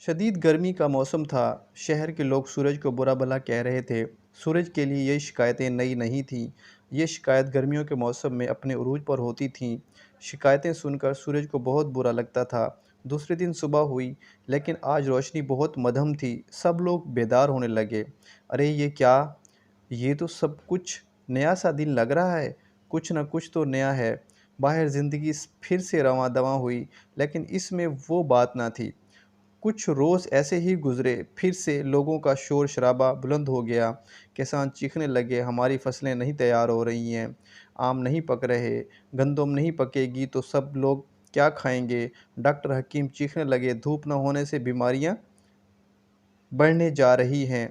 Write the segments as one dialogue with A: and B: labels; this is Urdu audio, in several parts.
A: شدید گرمی کا موسم تھا۔ شہر کے لوگ سورج کو برا بھلا کہہ رہے تھے۔ سورج کے لیے یہ شکایتیں نئی نہیں تھیں۔ یہ شکایت گرمیوں کے موسم میں اپنے عروج پر ہوتی تھیں۔ شکایتیں سن کر سورج کو بہت برا لگتا تھا۔ دوسرے دن صبح ہوئی، لیکن آج روشنی بہت مدھم تھی۔ سب لوگ بیدار ہونے لگے۔ ارے یہ کیا؟ یہ تو سب کچھ نیا سا دن لگ رہا ہے۔ کچھ نہ کچھ تو نیا ہے۔ باہر زندگی پھر سے رواں دواں ہوئی، لیکن اس میں وہ بات نہ تھی۔ کچھ روز ایسے ہی گزرے، پھر سے لوگوں کا شور شرابہ بلند ہو گیا۔ کسان چیخنے لگے، ہماری فصلیں نہیں تیار ہو رہی ہیں، آم نہیں پک رہے، گندم نہیں پکے گی تو سب لوگ کیا کھائیں گے؟ ڈاکٹر حکیم چیخنے لگے، دھوپ نہ ہونے سے بیماریاں بڑھنے جا رہی ہیں،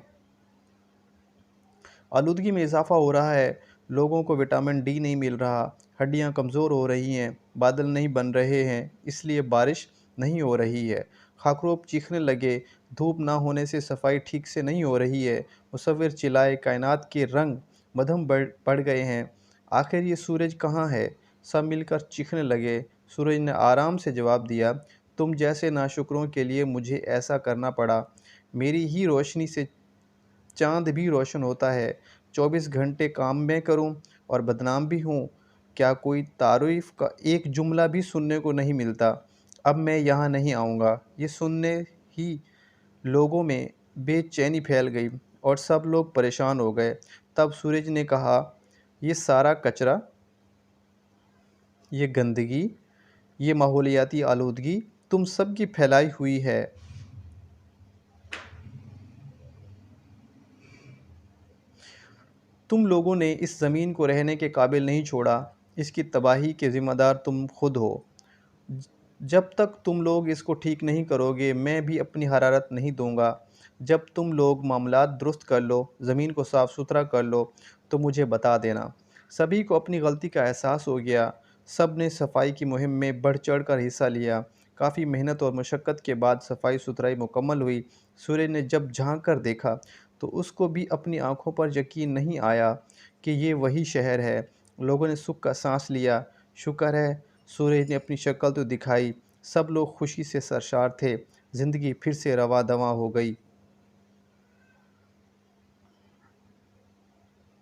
A: آلودگی میں اضافہ ہو رہا ہے، لوگوں کو وٹامن ڈی نہیں مل رہا، ہڈیاں کمزور ہو رہی ہیں، بادل نہیں بن رہے ہیں، اس لیے بارش نہیں ہو رہی ہے۔ خاکروب چیخنے لگے، دھوپ نہ ہونے سے صفائی ٹھیک سے نہیں ہو رہی ہے۔ مصور چلائے، کائنات کے رنگ مدھم پڑ گئے ہیں، آخر یہ سورج کہاں ہے؟ سب مل کر چیخنے لگے۔ سورج نے آرام سے جواب دیا، تم جیسے ناشکروں کے لیے مجھے ایسا کرنا پڑا۔ میری ہی روشنی سے چاند بھی روشن ہوتا ہے۔ 24 گھنٹے کام میں کروں اور بدنام بھی ہوں، کیا کوئی تعریف کا ایک جملہ بھی سننے کو نہیں ملتا؟ اب میں یہاں نہیں آؤں گا۔ یہ سننے ہی لوگوں میں بے چینی پھیل گئی اور سب لوگ پریشان ہو گئے۔ تب سورج نے کہا، یہ سارا کچرا، یہ گندگی، یہ ماحولیاتی آلودگی تم سب کی پھیلائی ہوئی ہے۔ تم لوگوں نے اس زمین کو رہنے کے قابل نہیں چھوڑا۔ اس کی تباہی کے ذمہ دار تم خود ہو۔ جب تک تم لوگ اس کو ٹھیک نہیں کرو گے، میں بھی اپنی حرارت نہیں دوں گا۔ جب تم لوگ معاملات درست کر لو، زمین کو صاف ستھرا کر لو تو مجھے بتا دینا۔ سبھی کو اپنی غلطی کا احساس ہو گیا۔ سب نے صفائی کی مہم میں بڑھ چڑھ کر حصہ لیا۔ کافی محنت اور مشقت کے بعد صفائی ستھرائی مکمل ہوئی۔ سورج نے جب جھانک کر دیکھا تو اس کو بھی اپنی آنکھوں پر یقین نہیں آیا کہ یہ وہی شہر ہے۔ لوگوں نے سکھ کا سانس لیا، شکر ہے سورج نے اپنی شکل تو دکھائی۔ سب لوگ خوشی سے سرشار تھے۔ زندگی پھر سے رواں دواں ہو گئی۔